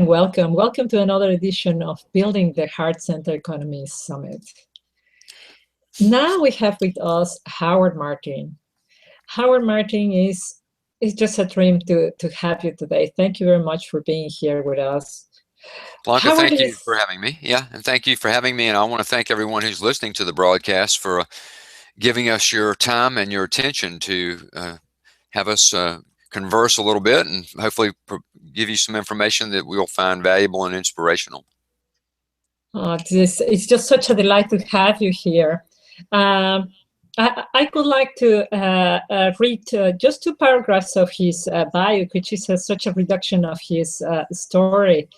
welcome. Welcome to another edition of Building the Heart-Centered Economy Summit. Now we have with us Howard Martin. Howard Martin is just a dream to have you today. Thank you very much for being here with us. Blanca, thank you for having me. Yeah, and thank you for having me. And I want to thank everyone who's listening to the broadcast for giving us your time and your attention to have us converse a little bit and hopefully give you some information that we'll find valuable and inspirational. It's just such a delight to have you here. I would like to read just 2 paragraphs of his bio, which is such a reduction of his story.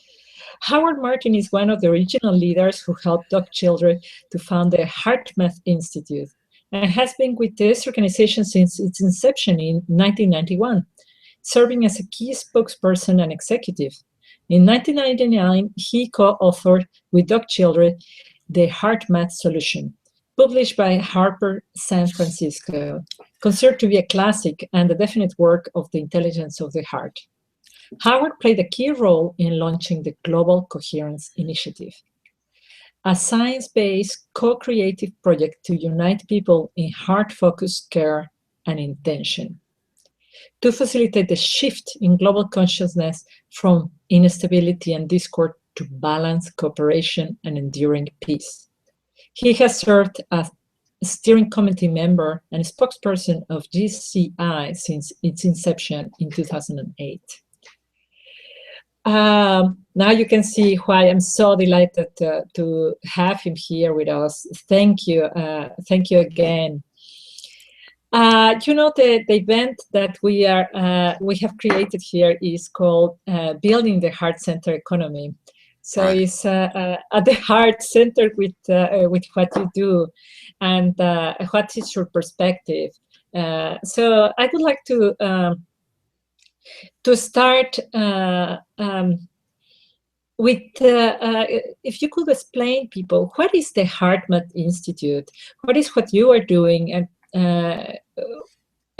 Howard Martin is one of the original leaders who helped Dog children to found the HeartMath Institute and has been with this organization since its inception in 1991, serving as a key spokesperson and executive. In 1999, he co-authored with Dog children the HeartMath Solution, published by Harper San Francisco, considered to be a classic and a definite work of the intelligence of the heart. Howard played a key role in launching the Global Coherence Initiative, a science-based co-creative project to unite people in heart-focused care and intention, to facilitate the shift in global consciousness from instability and discord to balance, cooperation, and enduring peace. He has served as a steering committee member and spokesperson of GCI since its inception in 2008. Now you can see why I'm so delighted to have him here with us. Thank you again. You know, the event that we have created here is called Building the Heart-Centered Economy. So right. It's at the heart centered with what you do and what is your perspective. So I would like to start with, if you could explain people, what is the HeartMath Institute? What is what you are doing? And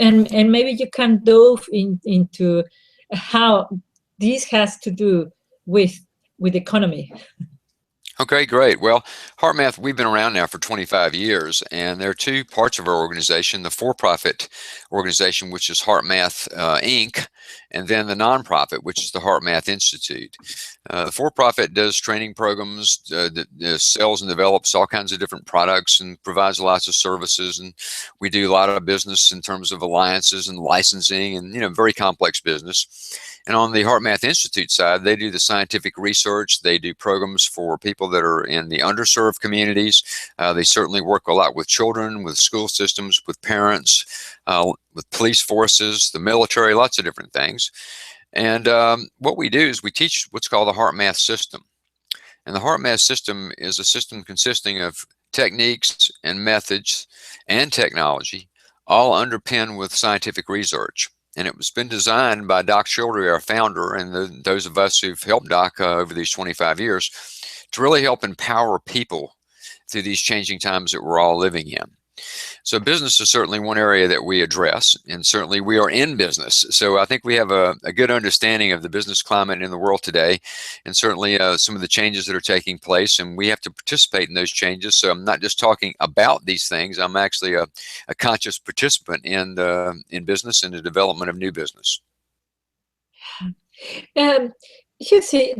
maybe you can delve into how this has to do with economy. Okay, great. Well, HeartMath, we've been around now for 25 years, and there are 2 parts of our organization: the for-profit organization, which is HeartMath Inc., and then the nonprofit, which is the HeartMath Institute. The for-profit does training programs, sells and develops all kinds of different products and provides lots of services, and we do a lot of business in terms of alliances and licensing and, very complex business. And on the HeartMath Institute side, they do the scientific research. They do programs for people that are in the underserved communities. They certainly work a lot with children, with school systems, with parents, with police forces, the military, lots of different things. And what we do is we teach what's called the HeartMath system. And the HeartMath system is a system consisting of techniques and methods and technology, all underpinned with scientific research. And it was been designed by Doc Childry, our founder, and those of us who've helped Doc over these 25 years to really help empower people through these changing times that we're all living in. So business is certainly one area that we address, and certainly we are in business. So I think we have a good understanding of the business climate in the world today, and certainly some of the changes that are taking place, and we have to participate in those changes. So I'm not just talking about these things. I'm actually a conscious participant in business and the development of new business. You see,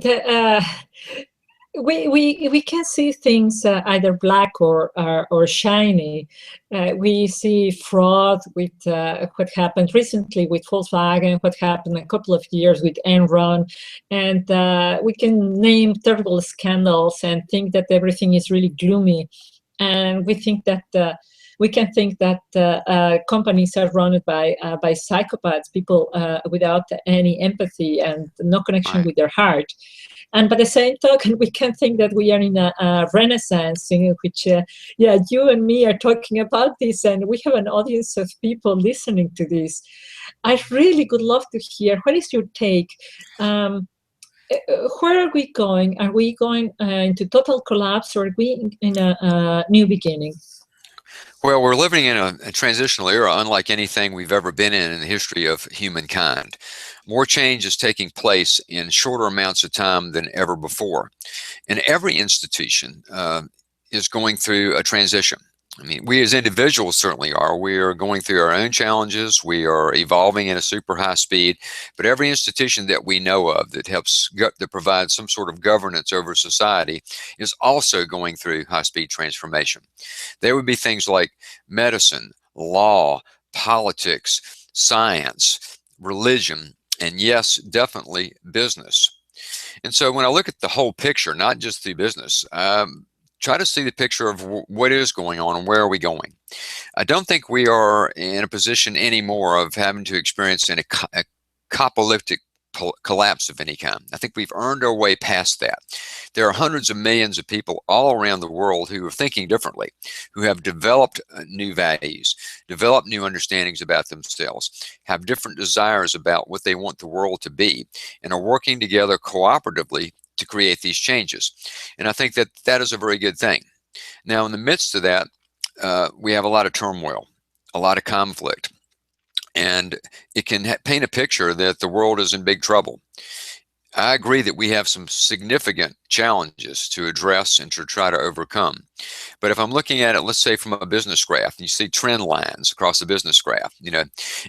we can see things either black or shiny. We see fraud with what happened recently with Volkswagen, what happened a couple of years with Enron, and we can name terrible scandals and think that everything is really gloomy. And we think that we can think that companies are run by psychopaths, people without any empathy and no connection Right. with their heart. And by the same token, we can think that we are in a renaissance in which, you and me are talking about this, and we have an audience of people listening to this. I really would love to hear, what is your take? Where are we going? Are we going into total collapse, or are we in a new beginning? Well, we're living in a transitional era unlike anything we've ever been in the history of humankind. More change is taking place in shorter amounts of time than ever before. And every institution is going through a transition. I mean, we as individuals certainly are. We are going through our own challenges. We are evolving at a super high speed. But every institution that we know of that that provides some sort of governance over society is also going through high speed transformation. There would be things like medicine, law, politics, science, religion, and yes, definitely business. And so when I look at the whole picture, not just the business, try to see the picture of what is going on and where are we going. I don't think we are in a position anymore of having to experience a apocalyptic collapse of any kind. I think we've earned our way past that. There are hundreds of millions of people all around the world who are thinking differently, who have developed new values, developed new understandings about themselves, have different desires about what they want the world to be, and are working together cooperatively to create these changes. And I think that that is a very good thing. Now, in the midst of that, we have a lot of turmoil, a lot of conflict, and it can paint a picture that the world is in big trouble. I agree that we have some significant challenges to address and to try to overcome. But if I'm looking at it, let's say from a business graph, and you see trend lines across the business graph,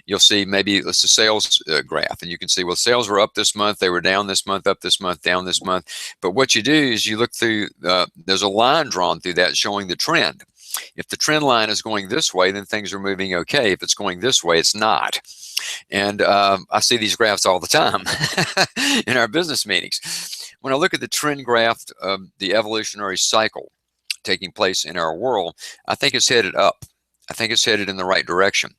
you'll see maybe it's a sales graph, and you can see, well, sales were up this month, they were down this month, up this month, down this month. But what you do is you look through, there's a line drawn through that showing the trend. If the trend line is going this way, then things are moving okay. If it's going this way, it's not. And I see these graphs all the time in our business meetings. When I look at the trend graph of the evolutionary cycle taking place in our world, I think it's headed up. I think it's headed in the right direction.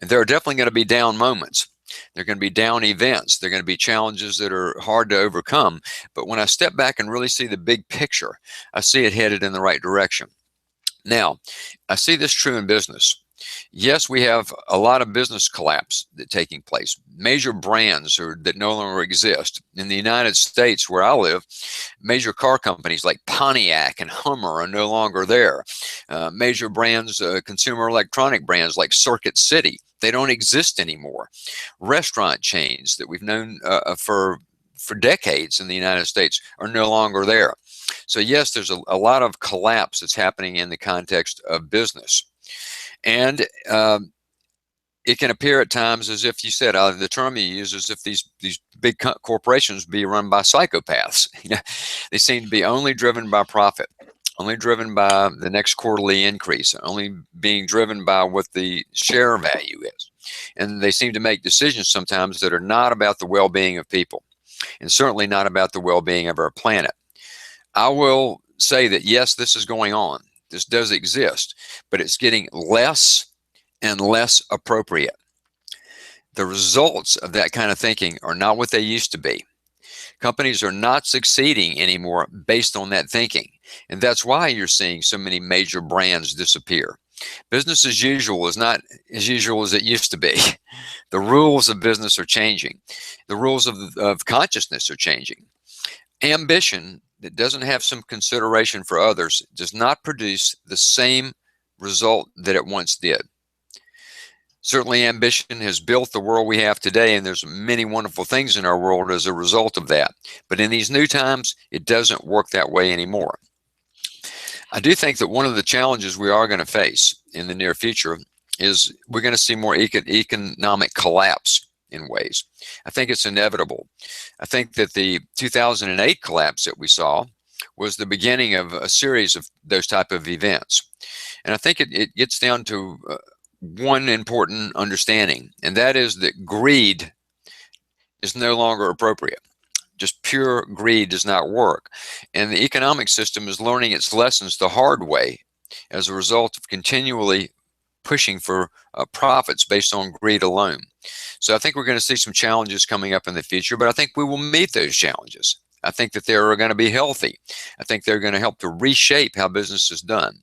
And there are definitely going to be down moments. There are going to be down events. There are going to be challenges that are hard to overcome. But when I step back and really see the big picture, I see it headed in the right direction. Now, I see this true in business. Yes, we have a lot of business collapse taking place. Major brands that no longer exist. In the United States, where I live, major car companies like Pontiac and Hummer are no longer there. Major brands, consumer electronic brands like Circuit City, they don't exist anymore. Restaurant chains that we've known for decades in the United States are no longer there. So yes, there's a lot of collapse that's happening in the context of business. And it can appear at times as if you said, the term you use is if these big corporations be run by psychopaths. They seem to be only driven by profit, only driven by the next quarterly increase, only being driven by what the share value is. And they seem to make decisions sometimes that are not about the well-being of people, and certainly not about the well-being of our planet. I will say that, yes, this is going on. This does exist, but it's getting less and less appropriate. The results of that kind of thinking are not what they used to be. Companies are not succeeding anymore based on that thinking. And that's why you're seeing so many major brands disappear. Business as usual is not as usual as it used to be. The rules of business are changing. The rules of consciousness are changing. Ambition that doesn't have some consideration for others does not produce the same result that it once did. Certainly ambition has built the world we have today, and there's many wonderful things in our world as a result of that. But in these new times, it doesn't work that way anymore. I do think that one of the challenges we are going to face in the near future is we're going to see more economic collapse in ways. I think it's inevitable. I think that the 2008 collapse that we saw was the beginning of a series of those type of events. And I think it gets down to one important understanding, and that is that greed is no longer appropriate. Just pure greed does not work. And the economic system is learning its lessons the hard way as a result of continually pushing for profits based on greed alone. So I think we're going to see some challenges coming up in the future, but I think we will meet those challenges. I think that they're going to be healthy. I think they're going to help to reshape how business is done.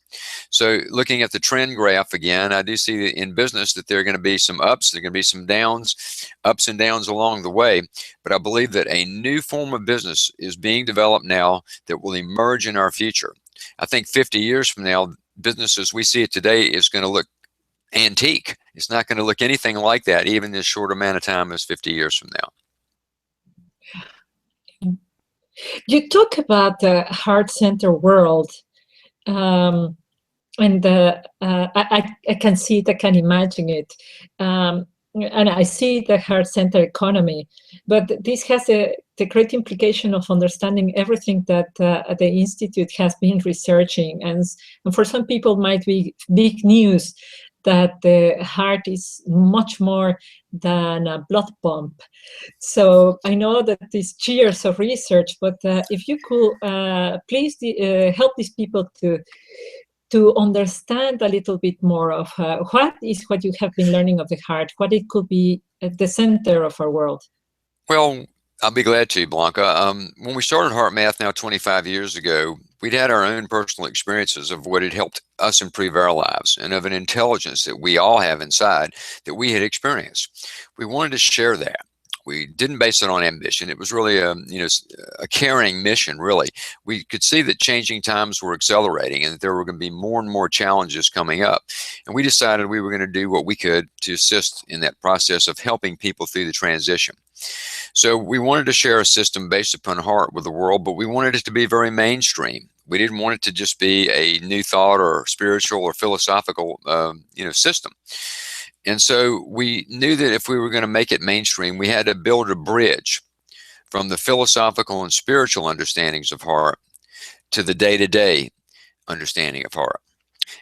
So looking at the trend graph again, I do see in business that there are going to be some ups, there are going to be some downs, ups and downs along the way. But I believe that a new form of business is being developed now that will emerge in our future. I think 50 years from now, business as we see it today is going to look antique. It's not going to look anything like that, even this short amount of time as 50 years from now. You talk about the heart center world, and I can see it, I can imagine it. And I see the heart center economy, but this has the great implication of understanding everything that the Institute has been researching. And for some people might be big news that the heart is much more than a blood pump. So I know that these years of research, but if you could please help these people to understand a little bit more of what you have been learning of the heart, what it could be at the center of our world. Well, I'll be glad to, Blanca. When we started Heart Math now 25 years ago, we'd had our own personal experiences of what had helped us improve our lives and of an intelligence that we all have inside that we had experienced. We wanted to share that. We didn't base it on ambition. It was really a caring mission, really. We could see that changing times were accelerating and that there were going to be more and more challenges coming up. And we decided we were going to do what we could to assist in that process of helping people through the transition. So we wanted to share a system based upon heart with the world, but we wanted it to be very mainstream. We didn't want it to just be a new thought or spiritual or philosophical system. And so we knew that if we were going to make it mainstream, we had to build a bridge from the philosophical and spiritual understandings of heart to the day-to-day understanding of heart.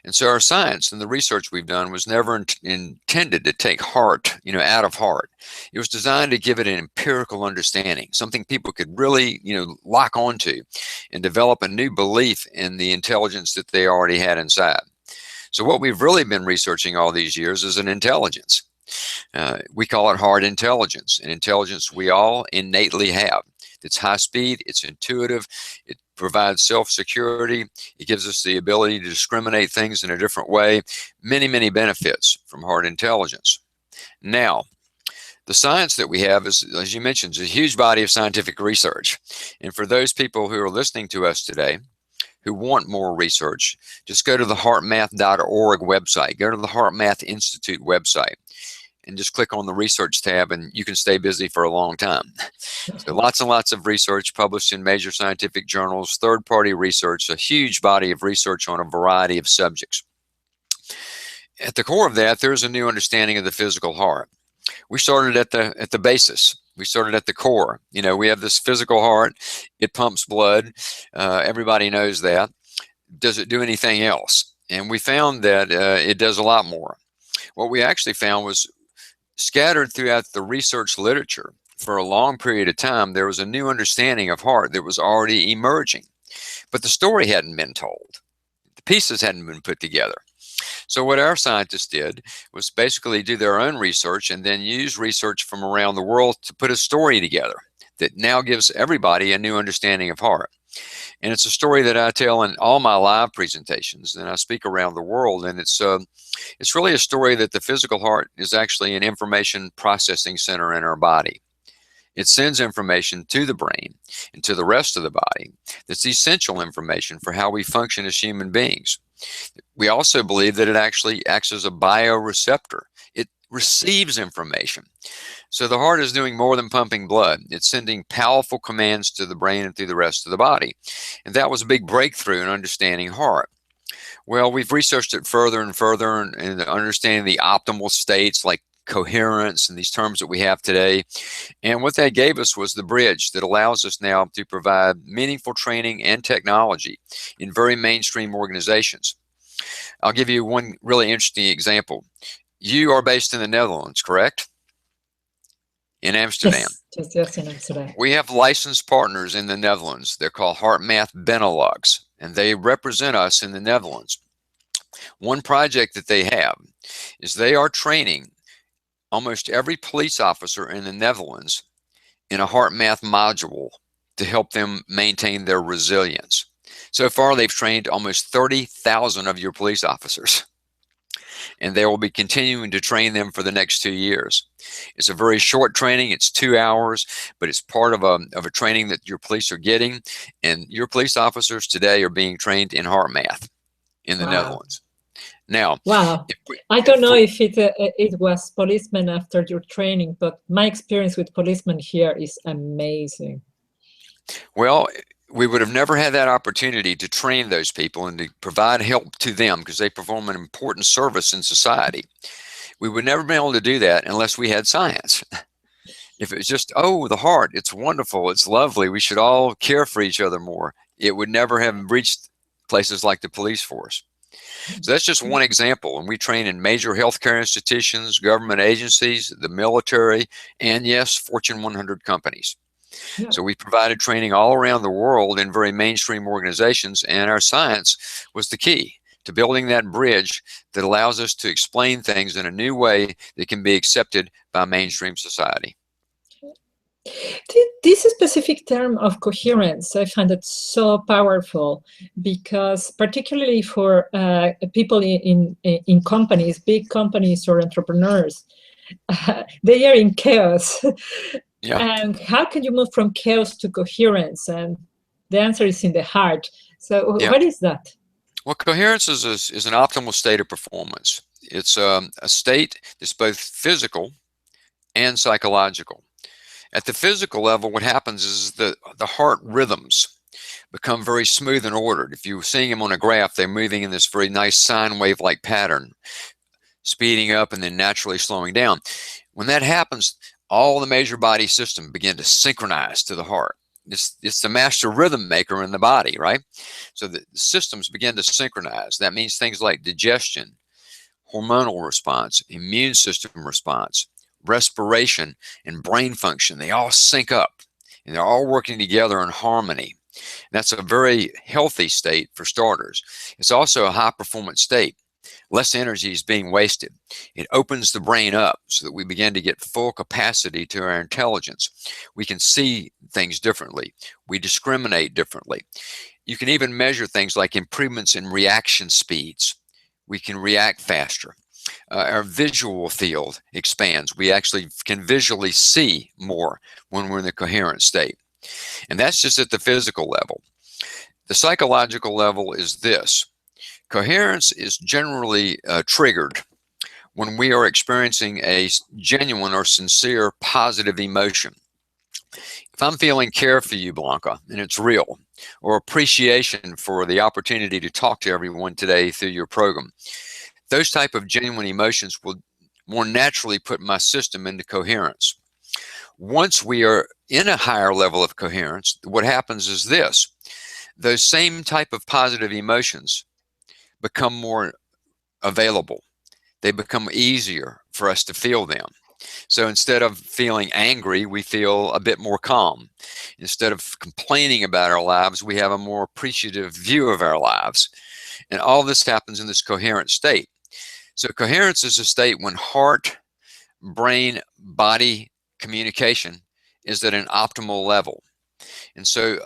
And so our science and the research we've done was never intended to take heart, out of heart. It was designed to give it an empirical understanding, something people could really, lock onto and develop a new belief in the intelligence that they already had inside. So what we've really been researching all these years is an intelligence. We call it heart intelligence, an intelligence we all innately have. It's high speed, it's intuitive, it provides self-security, it gives us the ability to discriminate things in a different way. Many, many benefits from heart intelligence. Now, the science that we have is, as you mentioned, is a huge body of scientific research. And for those people who are listening to us today, who want more research, just go to the heartmath.org website, go to the HeartMath Institute website, and just click on the research tab, and you can stay busy for a long time. So lots and lots of research published in major scientific journals, third-party research, a huge body of research on a variety of subjects. At the core of that, there's a new understanding of the physical heart. We started at the basis. We started at the core. We have this physical heart. It pumps blood. Everybody knows that. Does it do anything else? And we found that it does a lot more. What we actually found was scattered throughout the research literature for a long period of time, there was a new understanding of heart that was already emerging. But the story hadn't been told. The pieces hadn't been put together. So what our scientists did was basically do their own research and then use research from around the world to put a story together that now gives everybody a new understanding of heart. And it's a story that I tell in all my live presentations, and I speak around the world. And it's really a story that the physical heart is actually an information processing center in our body. It sends information to the brain and to the rest of the body that's essential information for how we function as human beings. We also believe that it actually acts as a bioreceptor. It receives information. So the heart is doing more than pumping blood. It's sending powerful commands to the brain and through the rest of the body. And that was a big breakthrough in understanding heart. Well, we've researched it further and further and understanding the optimal states like coherence and these terms that we have today. And what that gave us was the bridge that allows us now to provide meaningful training and technology in very mainstream organizations. I'll give you one really interesting example. You are based in the Netherlands, correct? In Amsterdam. Yes, in Amsterdam. We have licensed partners in the Netherlands. They're called HeartMath Benelux, and they represent us in the Netherlands. One project that they have is they are training almost every police officer in the Netherlands in a HeartMath module to help them maintain their resilience. So far, they've trained almost 30,000 of your police officers, and they will be continuing to train them for the next 2 years. It's a very short training. It's 2 hours, but it's part of a training that your police are getting, and your police officers today are being trained in HeartMath. in the Wow. Netherlands. Now, Wow. I don't know if it was policemen after your training, but my experience with policemen here is amazing. well, we would have never had that opportunity to train those people and to provide help to them because they perform an important service in society. We would never be able to do that unless we had science. If it was just, oh, the heart, it's wonderful, it's lovely, we should all care for each other more, it would never have reached places like the police force. So that's just one example. And we train in major healthcare institutions, government agencies, the military, and yes, Fortune 100 companies. Yeah. So we provided training all around the world in very mainstream organizations, and our science was the key to building that bridge that allows us to explain things in a new way that can be accepted by mainstream society. This specific term of coherence, I find it so powerful because particularly for people in companies, big companies or entrepreneurs, they are in chaos. Yeah. And how can you move from chaos to coherence? And the answer is in the heart. So Yeah. what is that? Well, coherence is an optimal state of performance. It's a state that's both physical and psychological. At the physical level, what happens is the heart rhythms become very smooth and ordered. If you're seeing them on a graph, they're moving in this very nice sine wave-like pattern, speeding up and then naturally slowing down. When that happens, all the major body systems begin to synchronize to the heart. It's the master rhythm maker in the body, right? So the systems begin to synchronize. That means things like digestion, hormonal response, immune system response, respiration, and brain function. They all sync up and they're all working together in harmony. And that's a very healthy state for starters. It's also a high performance state. Less energy is being wasted. It opens the brain up so that we begin to get full capacity to our intelligence. We can see things differently. We discriminate differently. You can even measure things like improvements in reaction speeds. We can react faster. Our visual field expands. We actually can visually see more when we're in the coherent state. And that's just at the physical level. The psychological level is this. Coherence is generally triggered when we are experiencing a genuine or sincere positive emotion. If I'm feeling care for you, Blanca, and it's real, or appreciation for the opportunity to talk to everyone today through your program, those type of genuine emotions will more naturally put my system into coherence. Once we are in a higher level of coherence, what happens is this. Those same type of positive emotions become more available. They become easier for us to feel them. So instead of feeling angry, we feel a bit more calm. Instead of complaining about our lives, we have a more appreciative view of our lives. And all this happens in this coherent state. So coherence is a state when heart, brain, body communication is at an optimal level. And so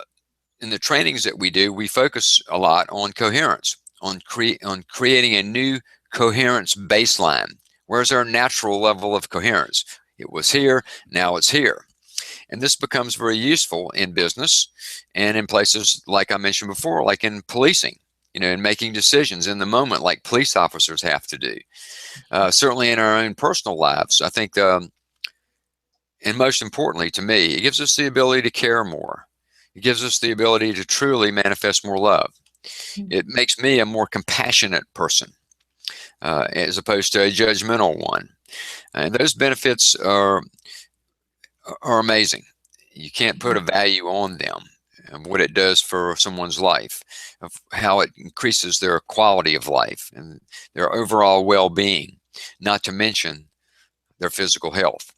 in the trainings that we do, we focus a lot on coherence, on creating a new coherence baseline. Where's our natural level of coherence? It was here, now it's here. And this becomes very useful in business and in places like I mentioned before, like in policing, in making decisions in the moment like police officers have to do. Certainly in our own personal lives, I think, and most importantly to me, it gives us the ability to care more. It gives us the ability to truly manifest more love. It makes me a more compassionate person as opposed to a judgmental one. And those benefits are amazing. You can't put a value on them and what it does for someone's life, of how it increases their quality of life and their overall well-being, not to mention their physical health.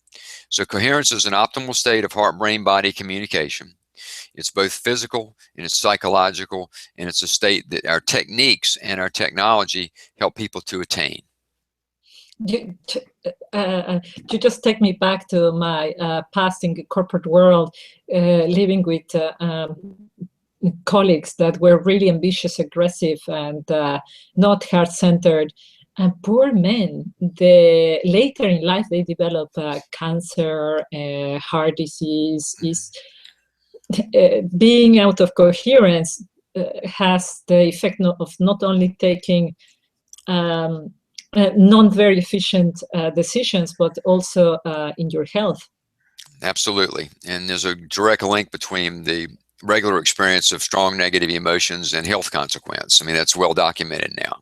So coherence is an optimal state of heart-brain-body communication. It's both physical and it's psychological, and it's a state that our techniques and our technology help people to attain. You just take me back to my past in the corporate world, living with colleagues that were really ambitious, aggressive, and not heart-centered. And poor men, later in life, they develop cancer, heart disease. Being out of coherence has the effect of not only taking non very efficient decisions, but also in your health. Absolutely. And there's a direct link between the regular experience of strong negative emotions and health consequence. I mean, that's well documented now.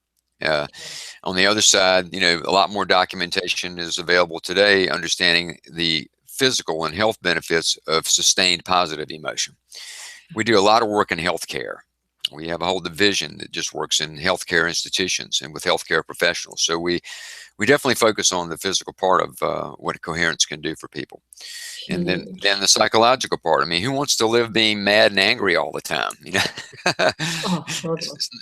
On the other side, a lot more documentation is available today, understanding the physical and health benefits of sustained positive emotion. We do a lot of work in healthcare. We have a whole division that just works in healthcare institutions and with healthcare professionals. So we definitely focus on the physical part of what coherence can do for people. And then the psychological part. I mean, who wants to live being mad and angry all the time?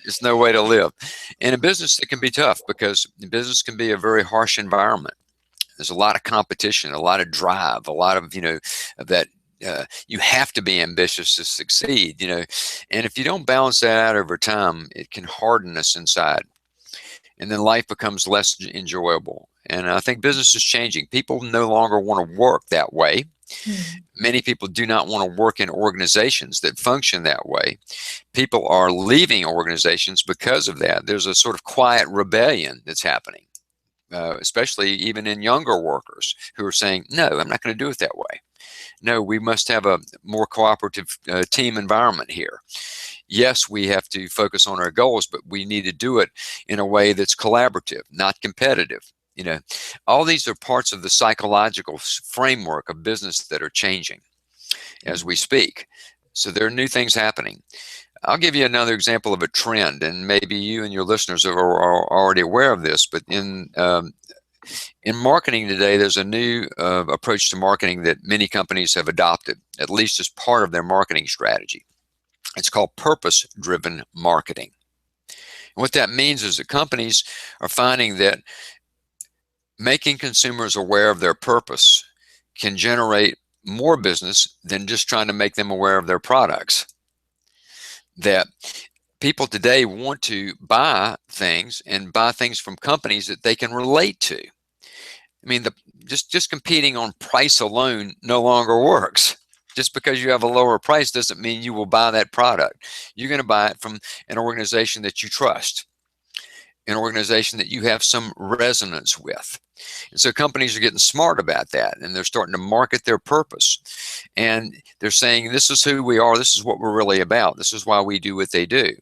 It's no way to live. In a business, it can be tough because business can be a very harsh environment. There's a lot of competition, a lot of drive, a lot of, that you have to be ambitious to succeed, and if you don't balance that out over time, it can harden us inside. And then life becomes less enjoyable. And I think business is changing. People no longer want to work that way. Many people do not want to work in organizations that function that way. People are leaving organizations because of that. There's a sort of quiet rebellion that's happening, especially even in younger workers who are saying, no, I'm not going to do it that way. No, we must have a more cooperative team environment here. Yes, we have to focus on our goals, but we need to do it in a way that's collaborative, not competitive. All these are parts of the psychological framework of business that are changing as we speak. So there are new things happening. I'll give you another example of a trend, and maybe you and your listeners are already aware of this, but in marketing today, there's a new approach to marketing that many companies have adopted, at least as part of their marketing strategy. It's called purpose-driven marketing. And what that means is that companies are finding that making consumers aware of their purpose can generate more business than just trying to make them aware of their products. That people today want to buy things and buy things from companies that they can relate to. I mean, just competing on price alone no longer works. Just because you have a lower price doesn't mean you will buy that product. You're going to buy it from an organization that you trust, an organization that you have some resonance with. And so companies are getting smart about that, and they're starting to market their purpose. And they're saying, this is who we are. This is what we're really about. This is why we do what they do.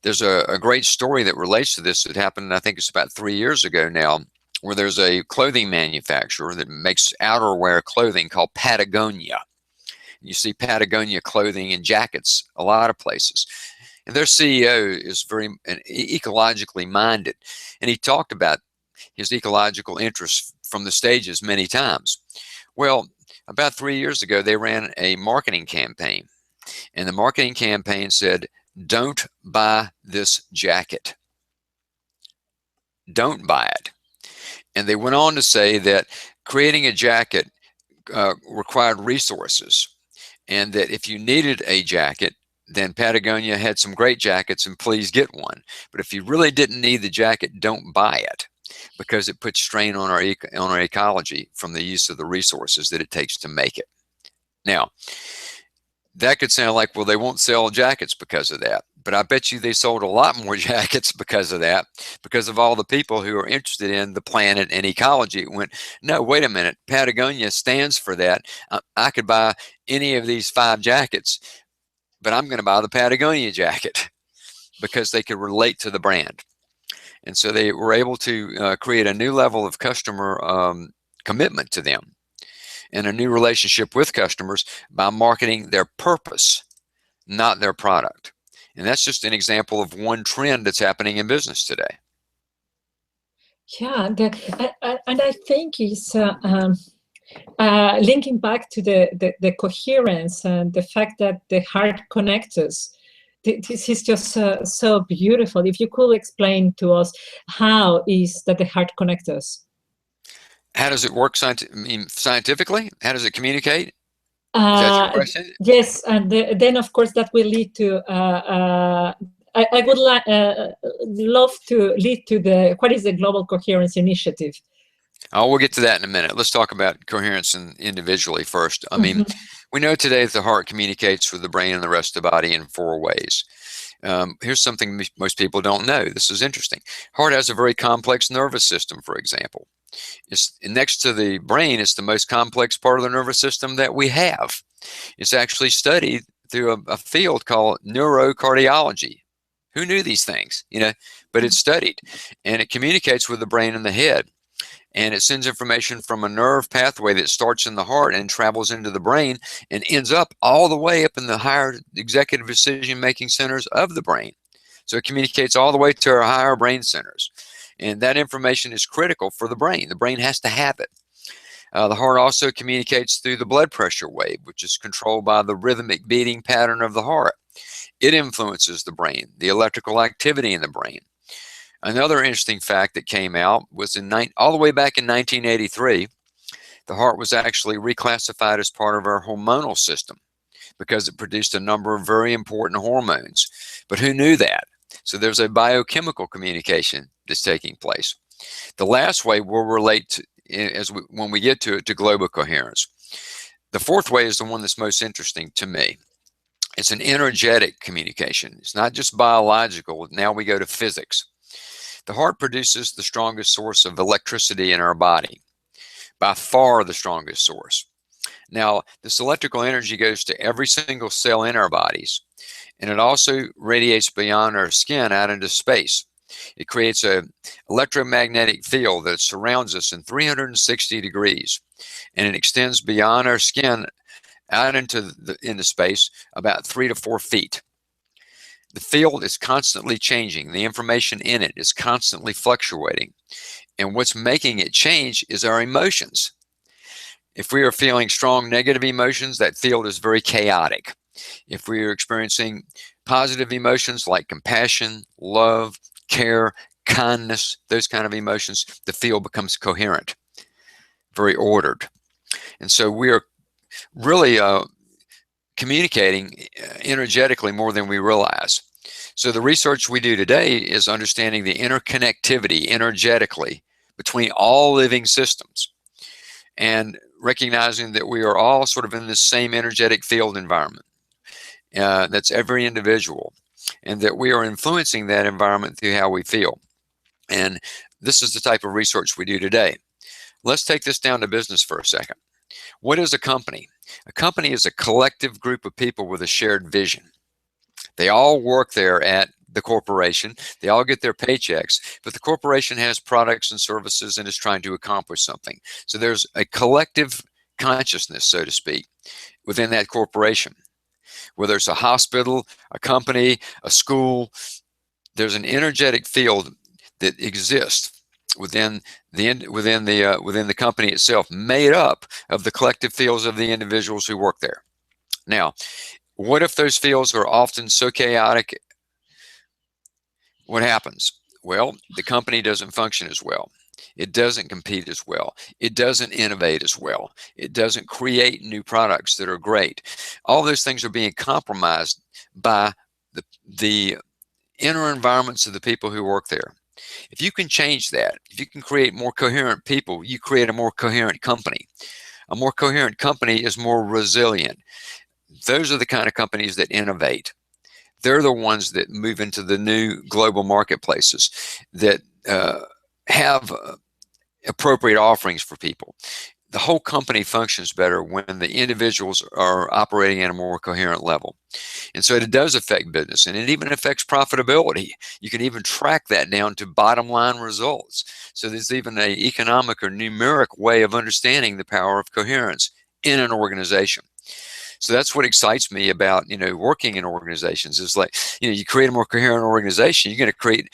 There's a great story that relates to this that happened, I think it's about 3 years ago now, where there's a clothing manufacturer that makes outerwear clothing called Patagonia. You see Patagonia clothing and jackets a lot of places. And their CEO is very ecologically minded. And he talked about his ecological interests from the stages many times. Well, about 3 years ago, they ran a marketing campaign. And the marketing campaign said, don't buy this jacket. Don't buy it. And they went on to say that creating a jacket required resources, and that if you needed a jacket, then Patagonia had some great jackets and please get one. But if you really didn't need the jacket, don't buy it, because it puts strain on our ecology from the use of the resources that it takes to make it. Now, that could sound like, well, they won't sell jackets because of that. But I bet you they sold a lot more jackets because of that, because of all the people who are interested in the planet and ecology. It went, no, wait a minute, Patagonia stands for that. I could buy any of these 5 jackets, but I'm going to buy the Patagonia jacket because they could relate to the brand. And so they were able to create a new level of customer commitment to them and a new relationship with customers by marketing their purpose, not their product. And that's just an example of one trend that's happening in business today. Yeah, and I think it's linking back to the coherence and the fact that the heart connects us. This is just so beautiful. If you could explain to us how is that the heart connects us? How does it work scientifically? How does it communicate? Is that your question? Yes, and then of course that will lead to. I would love to lead to what is the Global Coherence Initiative. Oh, we'll get to that in a minute. Let's talk about coherence individually first. I mean, we know today that the heart communicates with the brain and the rest of the body in 4 ways. Here's something most people don't know. This is interesting. Heart has a very complex nervous system, for example. It's next to the brain. It's the most complex part of the nervous system that we have. It's actually studied through a field called neurocardiology. Who knew these things? But it's studied, and it communicates with the brain and the head, and it sends information from a nerve pathway that starts in the heart and travels into the brain and ends up all the way up in the higher executive decision-making centers of the brain. So it communicates all the way to our higher brain centers, and that information is critical for the brain. The brain has to have it. The heart also communicates through the blood pressure wave, which is controlled by the rhythmic beating pattern of the heart. It influences the brain, the electrical activity in the brain. Another interesting fact that came out was all the way back in 1983, the heart was actually reclassified as part of our hormonal system because it produced a number of very important hormones. But who knew that? So there's a biochemical communication that's taking place. The last way will relate to, when we get to it, to global coherence. The fourth way is the one that's most interesting to me. It's an energetic communication. It's not just biological. Now we go to physics. The heart produces the strongest source of electricity in our body, by far the strongest source. Now, this electrical energy goes to every single cell in our bodies, and it also radiates beyond our skin out into space. It creates an electromagnetic field that surrounds us in 360 degrees, and it extends beyond our skin out into space about 3 to 4 feet. The field is constantly changing. The information in it is constantly fluctuating. And what's making it change is our emotions. If we are feeling strong negative emotions, that field is very chaotic. If we are experiencing positive emotions like compassion, love, care, kindness, those kind of emotions, the field becomes coherent, very ordered. And so we are really communicating energetically more than we realize. So the research we do today is understanding the interconnectivity energetically between all living systems and recognizing that we are all sort of in this same energetic field environment. That's every individual, and that we are influencing that environment through how we feel. And this is the type of research we do today. Let's take this down to business for a second. What is a company? A company is a collective group of people with a shared vision. They all work there at the corporation. They all get their paychecks, but the corporation has products and services and is trying to accomplish something. So there's a collective consciousness, so to speak, within that corporation. Whether it's a hospital, a company, a school, there's an energetic field that exists within the company itself, made up of the collective fields of the individuals who work there. Now, what if those fields are often so chaotic? What happens? Well, the company doesn't function as well. It doesn't compete as well. It doesn't innovate as well. It doesn't create new products that are great. All those things are being compromised by the inner environments of the people who work there. If you can change that, if you can create more coherent people, you create a more coherent company. A more coherent company is more resilient. Those are the kind of companies that innovate. They're the ones that move into the new global marketplaces, that have appropriate offerings for people. The whole company functions better when the individuals are operating at a more coherent level. And so it does affect business, and it even affects profitability. You can even track that down to bottom line results. So there's even an economic or numeric way of understanding the power of coherence in an organization. So that's what excites me about, working in organizations. Is like, you create a more coherent organization, you're going to create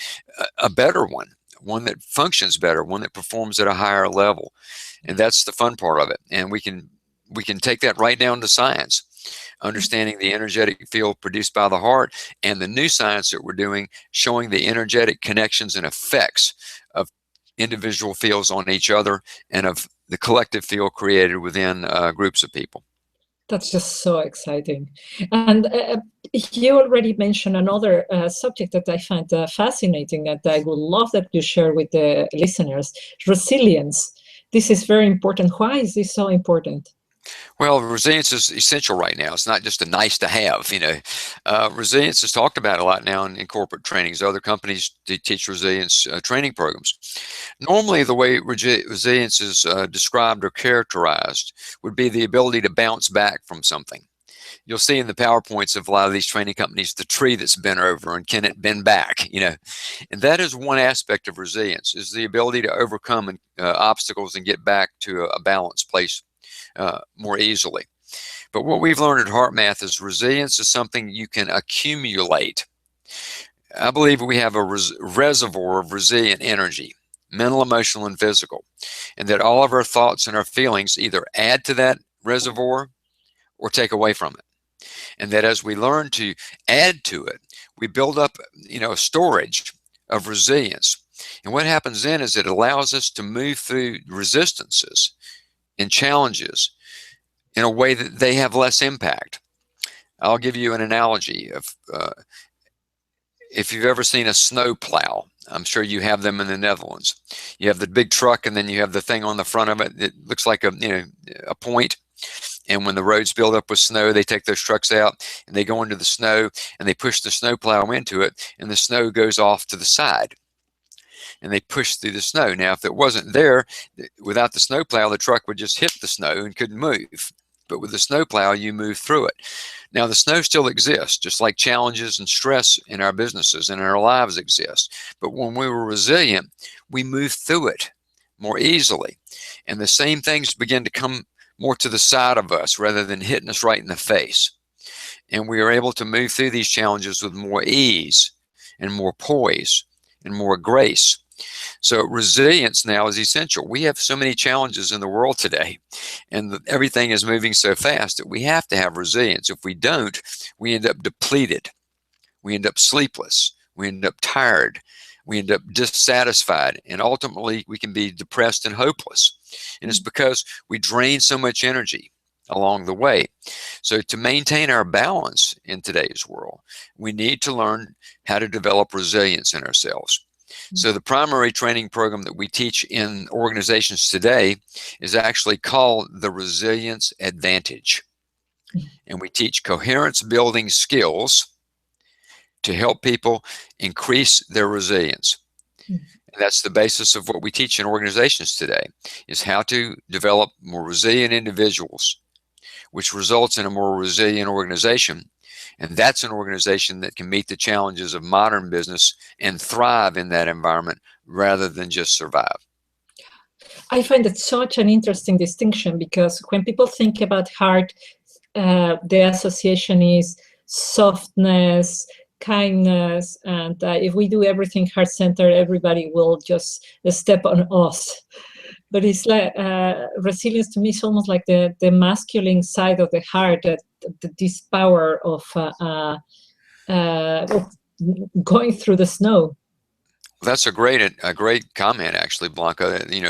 a better one that functions better, one that performs at a higher level. And that's the fun part of it. And we can take that right down to science, understanding the energetic field produced by the heart, and the new science that we're doing, showing the energetic connections and effects of individual fields on each other and of the collective field created within groups of people. That's just so exciting. And you already mentioned another subject that I find fascinating, and I would love that you share with the listeners: resilience. This is very important. Why is this so important? Well, resilience is essential right now. It's not just a nice to have, Resilience is talked about a lot now in corporate trainings. Other companies teach resilience training programs. Normally, the way resilience is described or characterized would be the ability to bounce back from something. You'll see in the PowerPoints of a lot of these training companies, the tree that's bent over and can it bend back, and that is one aspect of resilience, is the ability to overcome obstacles and get back to a balanced place more easily. But what we've learned at HeartMath is resilience is something you can accumulate. I believe we have a reservoir of resilient energy, mental, emotional, and physical, and that all of our thoughts and our feelings either add to that reservoir or take away from it. And that as we learn to add to it, we build up, a storage of resilience. And what happens then is it allows us to move through resistances and challenges in a way that they have less impact. I'll give you an analogy of if you've ever seen a snow plow. I'm sure you have them in the Netherlands. You have the big truck, and then you have the thing on the front of it that looks like a point. And when the roads build up with snow, they take those trucks out and they go into the snow and they push the snow plow into it, and the snow goes off to the side. And they push through the snow. Now, if it wasn't there, without the snow plow, the truck would just hit the snow and couldn't move. But with the snow plow, you move through it. Now, the snow still exists, just like challenges and stress in our businesses and in our lives exist. But when we were resilient, we moved through it more easily. And the same things begin to come more to the side of us rather than hitting us right in the face. And we are able to move through these challenges with more ease and more poise and more grace. So resilience now is essential. We have so many challenges in the world today, and everything is moving so fast that we have to have resilience. If we don't, we end up depleted. We end up sleepless. We end up tired. We end up dissatisfied, and ultimately we can be depressed and hopeless. And it's because we drain so much energy along the way. So to maintain our balance in today's world, we need to learn how to develop resilience in ourselves. So the primary training program that we teach in organizations today is actually called the Resilience Advantage. And we teach coherence building skills to help people increase their resilience. And that's the basis of what we teach in organizations today, is how to develop more resilient individuals, which results in a more resilient organization. And that's an organization that can meet the challenges of modern business and thrive in that environment rather than just survive. I find it such an interesting distinction, because when people think about heart, the association is softness, kindness, and if we do everything heart-centered, everybody will just step on us. But it's like resilience to me is almost like the masculine side of the heart, this power of going through the snow. That's a great comment, actually, Blanca. You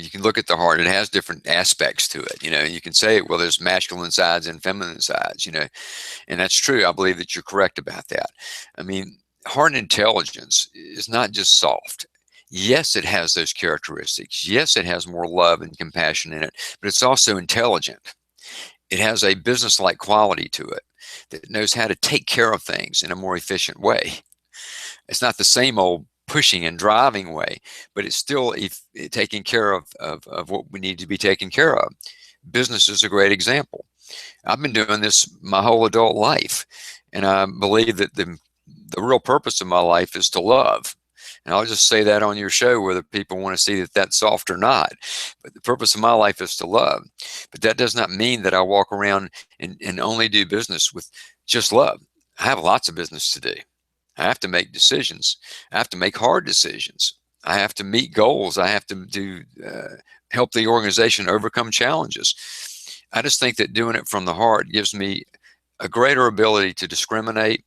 can look at the heart; it has different aspects to it. You can say, well, there's masculine sides and feminine sides. And that's true. I believe that you're correct about that. I mean, heart intelligence is not just soft. Yes, it has those characteristics. Yes, it has more love and compassion in it, but it's also intelligent. It has a business-like quality to it that knows how to take care of things in a more efficient way. It's not the same old pushing and driving way, but it's still taking care of what we need to be taken care of. Business is a great example. I've been doing this my whole adult life, and I believe that the real purpose of my life is to love. And I'll just say that on your show, whether people want to see that that's soft or not. But the purpose of my life is to love. But that does not mean that I walk around and only do business with just love. I have lots of business to do. I have to make decisions. I have to make hard decisions. I have to meet goals. I have to help the organization overcome challenges. I just think that doing it from the heart gives me a greater ability to discriminate,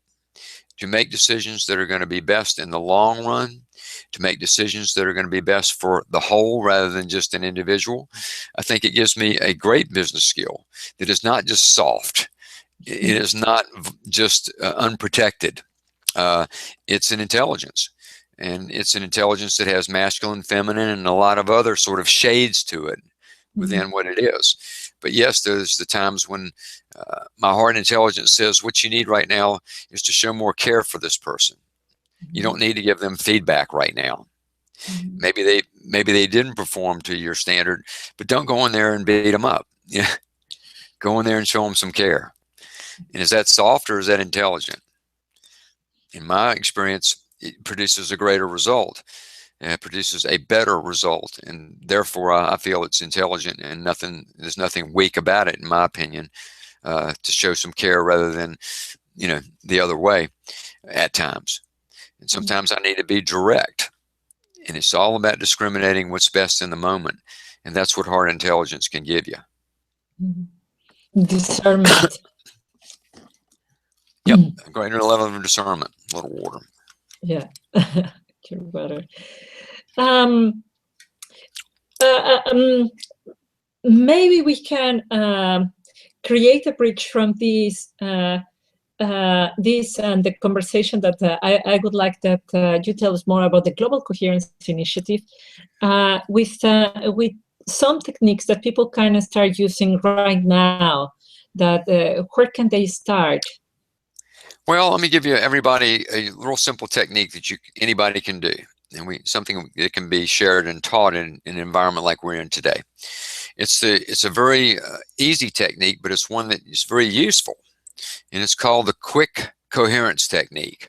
to make decisions that are going to be best in the long run, to make decisions that are going to be best for the whole rather than just an individual. I think it gives me a great business skill that is not just soft. It is not just unprotected. It's an intelligence. And it's an intelligence that has masculine, feminine, and a lot of other sort of shades to it within what it is. But yes, there's the times when my heart intelligence says what you need right now is to show more care for this person. You don't need to give them feedback right now. Maybe they didn't perform to your standard, but don't go in there and beat them up. Yeah, go in there and show them some care. And is that soft or is that intelligent? In my experience, it produces a greater result. And it produces a better result, and therefore I feel it's intelligent, and there's nothing weak about it, in my opinion, to show some care rather than, the other way at times. And sometimes I need to be direct, and it's all about discriminating what's best in the moment, and that's what heart intelligence can give you. Discernment. Yep, greater level of discernment. A little water. Yeah, your water. Maybe we can create a bridge from this and the conversation that I would like that you tell us more about the Global Coherence Initiative with some techniques that people kind of start using right now. That where can they start? Well, let me give you everybody a little simple technique that anybody can do, and something that can be shared and taught in an environment like we're in today. It's a very easy technique, but it's one that is very useful, and it's called the quick coherence technique.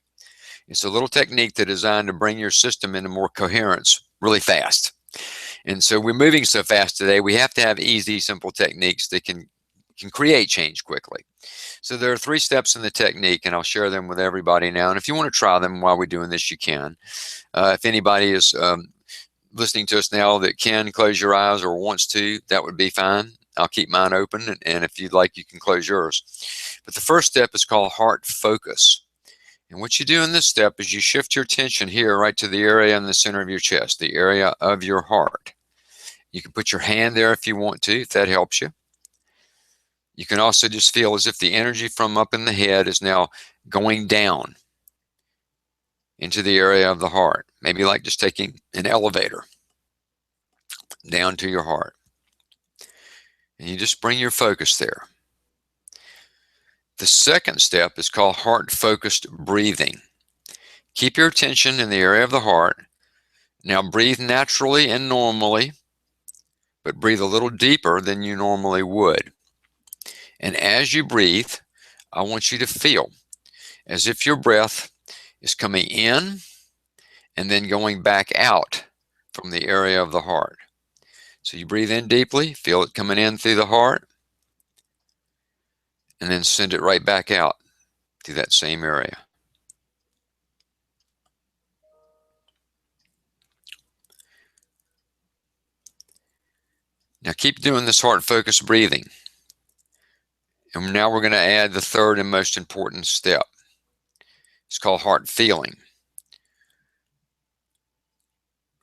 It's a little technique that's designed to bring your system into more coherence really fast. And so we're moving so fast today, we have to have easy, simple techniques that can create change quickly. So there are 3 steps in the technique, and I'll share them with everybody now. And if you want to try them while we're doing this, you can. If anybody is listening to us now that can close your eyes or wants to, that would be fine. I'll keep mine open, and if you'd like, you can close yours. But the first step is called heart focus. And what you do in this step is you shift your attention here right to the area in the center of your chest, the area of your heart. You can put your hand there if you want to, if that helps you. You can also just feel as if the energy from up in the head is now going down into the area of the heart. Maybe like just taking an elevator down to your heart. And you just bring your focus there. The second step is called heart-focused breathing. Keep your attention in the area of the heart. Now breathe naturally and normally, but breathe a little deeper than you normally would. And as you breathe, I want you to feel as if your breath is coming in and then going back out from the area of the heart. So you breathe in deeply, feel it coming in through the heart, and then send it right back out to that same area. Now keep doing this heart-focused breathing. And now we're going to add the third and most important step. It's called heart feeling.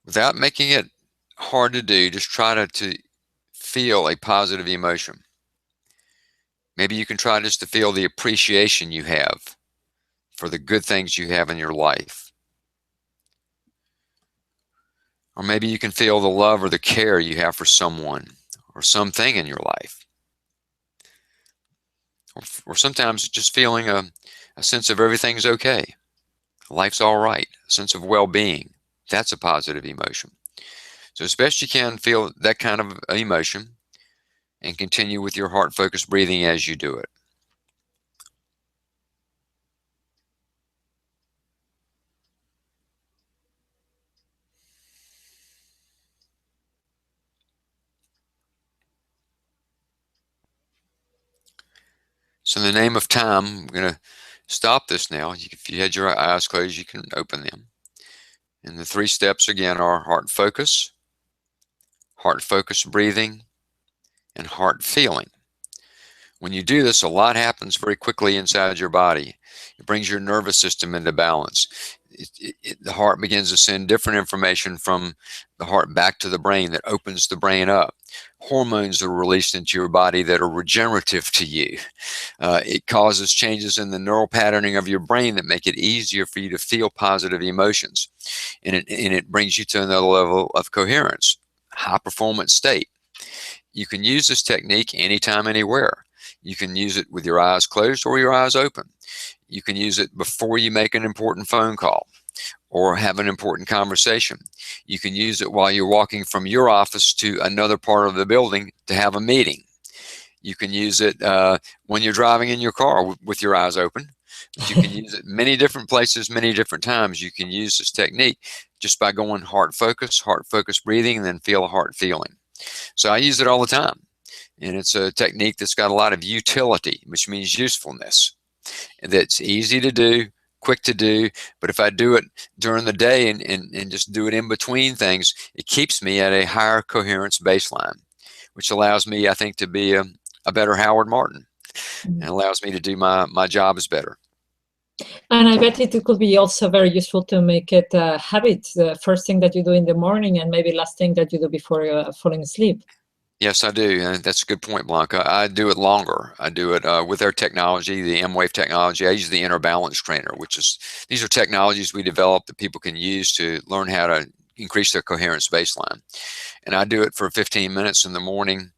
Without making it hard to do, just try to feel a positive emotion. Maybe you can try just to feel the appreciation you have for the good things you have in your life. Or maybe you can feel the love or the care you have for someone or something in your life. Or sometimes just feeling a sense of everything's okay. Life's all right. A sense of well-being. That's a positive emotion. So as best you can, feel that kind of emotion and continue with your heart-focused breathing as you do it. So in the name of time, I'm going to stop this now. If you had your eyes closed, you can open them. And the 3 steps again are heart focused breathing, and heart feeling. When you do this, a lot happens very quickly inside your body. It brings your nervous system into balance. The heart begins to send different information from the heart back to the brain that opens the brain up. Hormones are released into your body that are regenerative to you. It causes changes in the neural patterning of your brain that make it easier for you to feel positive emotions. And it brings you to another level of coherence, high performance state. You can use this technique anytime, anywhere. You can use it with your eyes closed or your eyes open. You can use it before you make an important phone call or have an important conversation. You can use it while you're walking from your office to another part of the building to have a meeting. You can use it when you're driving in your car with your eyes open. But you can use it many different places, many different times. You can use this technique just by going heart focus breathing, and then feel a heart feeling. So I use it all the time. And it's a technique that's got a lot of utility, which means usefulness. That's easy to do, quick to do. But if I do it during the day and just do it in between things, it keeps me at a higher coherence baseline, which allows me, I think, to be a better Howard Martin, and allows me to do my job is better. And I bet it could be also very useful to make it a habit, the first thing that you do in the morning and maybe last thing that you do before falling asleep. Yes, I do. And that's a good point, Blanca. I do it longer. I do it with our technology, the M-Wave technology. I use the Inner Balance Trainer, these are technologies we developed that people can use to learn how to increase their coherence baseline. And I do it for 15 minutes in the morning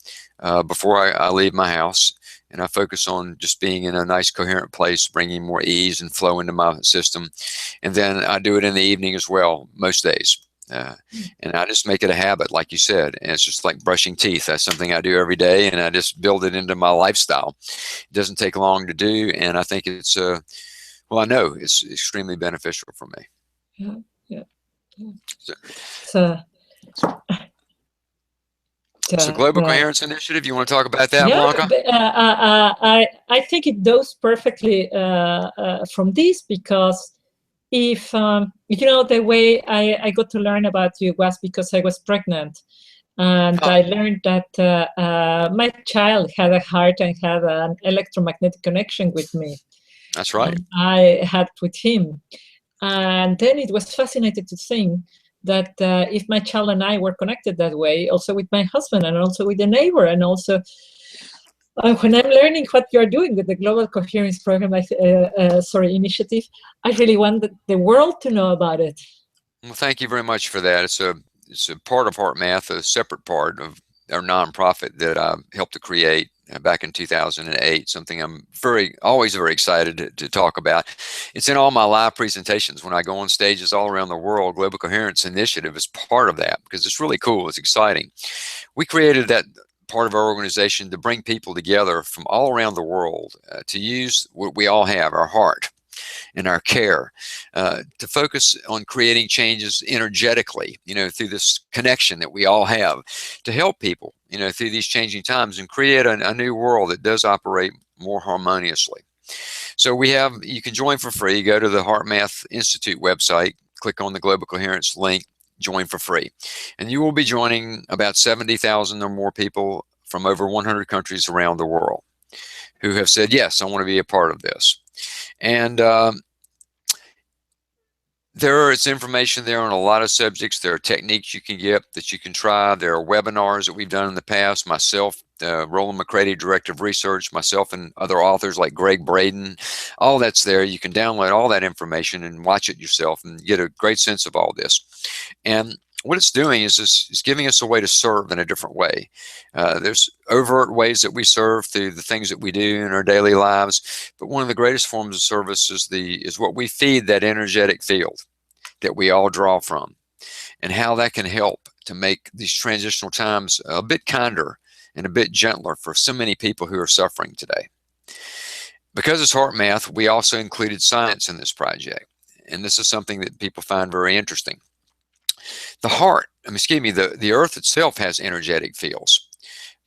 before I leave my house. And I focus on just being in a nice coherent place, bringing more ease and flow into my system. And then I do it in the evening as well, most days. And I just make it a habit, like you said. And it's just like brushing teeth. That's something I do every day, and I just build it into my lifestyle. It doesn't take long to do, and I think it's, well, I know it's extremely beneficial for me. Yeah. So Global Coherence Initiative, you want to talk about that, Blanca? I think it goes perfectly from this, because if, you know, the way I got to learn about you was because I was pregnant. And I learned that my child had a heart and had an electromagnetic connection with me. That's right. And I had with him. And then it was fascinating to think that if my child and I were connected that way, also with my husband and also with the neighbor, and also when I'm learning what you're doing with the Global Coherence Program, Initiative, I really want the world to know about it. Well, thank you very much for that. It's a part of HeartMath, a separate part of our nonprofit that I helped to create back in 2008, something I'm always very excited to talk about. It's in all my live presentations when I go on stages all around the world. Global Coherence Initiative is part of that because it's really cool. It's exciting. We created that part of our organization to bring people together from all around the world to use what we all have, our heart and our care, to focus on creating changes energetically, you know, through this connection that we all have, to help people, you know, through these changing times and create a new world that does operate more harmoniously. So you can join for free. Go to the HeartMath Institute website, click on the Global Coherence link, join for free. And you will be joining about 70,000 or more people from over 100 countries around the world who have said, yes, I want to be a part of this. And it's information there on a lot of subjects. There are techniques you can get that you can try. There are webinars that we've done in the past. Myself, Roland McCready, Director of Research, myself and other authors like Greg Braden, all that's there. You can download all that information and watch it yourself and get a great sense of all this. And what it's doing is it's giving us a way to serve in a different way. There's overt ways that we serve through the things that we do in our daily lives, but one of the greatest forms of service is what we feed that energetic field that we all draw from, and how that can help to make these transitional times a bit kinder and a bit gentler for so many people who are suffering today. Because it's HeartMath, we also included science in this project, and this is something that people find very interesting. The heart, the earth itself has energetic fields.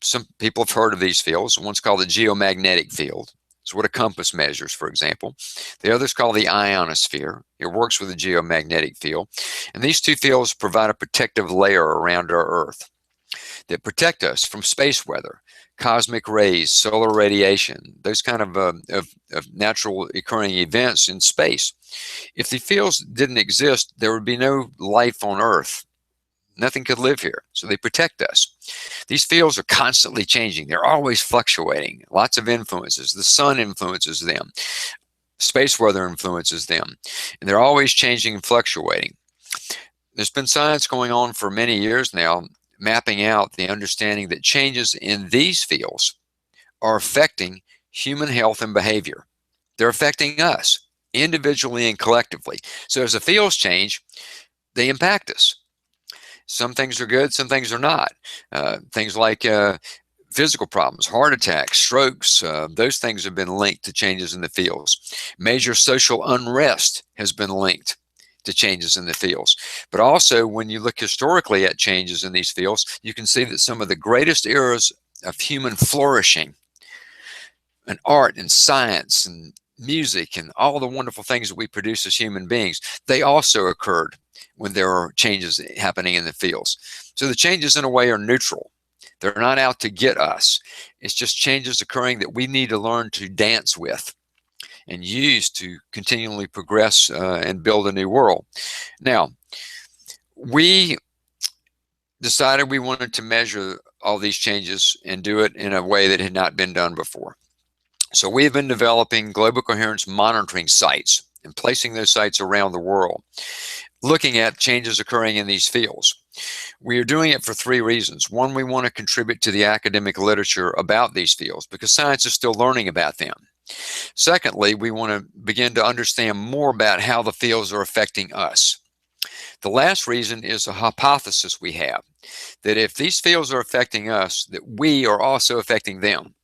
Some people have heard of these fields. One's called the geomagnetic field. It's what a compass measures, for example. The other's called the ionosphere. It works with the geomagnetic field. And these two fields provide a protective layer around our earth that protect us from space weather, cosmic rays, solar radiation, those kind of natural occurring events in space. If the fields didn't exist, there would be no life on Earth. Nothing could live here, so they protect us. These fields are constantly changing. They're always fluctuating. Lots of influences. The sun influences them. Space weather influences them. And they're always changing and fluctuating. There's been science going on for many years now mapping out the understanding that changes in these fields are affecting human health and behavior. They're affecting us individually and collectively. So as the fields change, they impact us. Some things are good, some things are not. Things like physical problems, heart attacks, strokes, those things have been linked to changes in the fields. Major social unrest has been linked to changes in the fields. But also, when you look historically at changes in these fields, you can see that some of the greatest eras of human flourishing and art and science and music and all the wonderful things that we produce as human beings, they also occurred when there are changes happening in the fields. So the changes in a way are neutral. They're not out to get us. It's just changes occurring that we need to learn to dance with and use to continually progress and build a new world. Now, we decided we wanted to measure all these changes and do it in a way that had not been done before. So we have been developing global coherence monitoring sites and placing those sites around the world, looking at changes occurring in these fields. We are doing it for three reasons. One, we want to contribute to the academic literature about these fields because science is still learning about them. Secondly, we want to begin to understand more about how the fields are affecting us. The last reason is a hypothesis we have, that if these fields are affecting us, that we are also affecting them.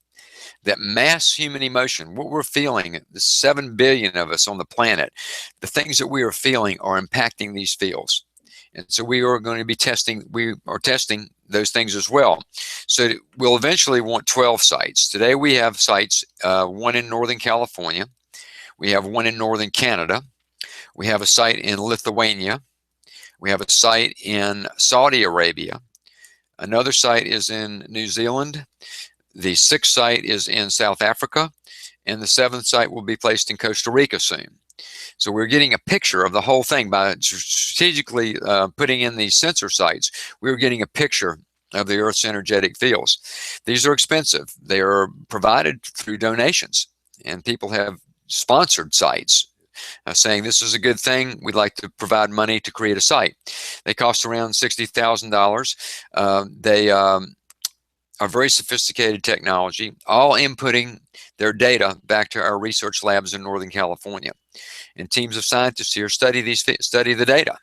That mass human emotion, what we're feeling, the 7 billion of us on the planet, the things that we are feeling are impacting these fields. And so we are going to be testing those things as well. So we'll eventually want 12 sites. Today we have sites, one in Northern California. We have one in Northern Canada. We have a site in Lithuania. We have a site in Saudi Arabia. Another site is in New Zealand. The sixth site is in South Africa, and the seventh site will be placed in Costa Rica soon. So we're getting a picture of the whole thing by strategically putting in these sensor sites. We're getting a picture of the Earth's energetic fields. These are expensive. They are provided through donations, and people have sponsored sites saying this is a good thing. We'd like to provide money to create a site. They cost around $60,000. They are very sophisticated technology, all inputting their data back to our research labs in Northern California. And teams of scientists here study the data.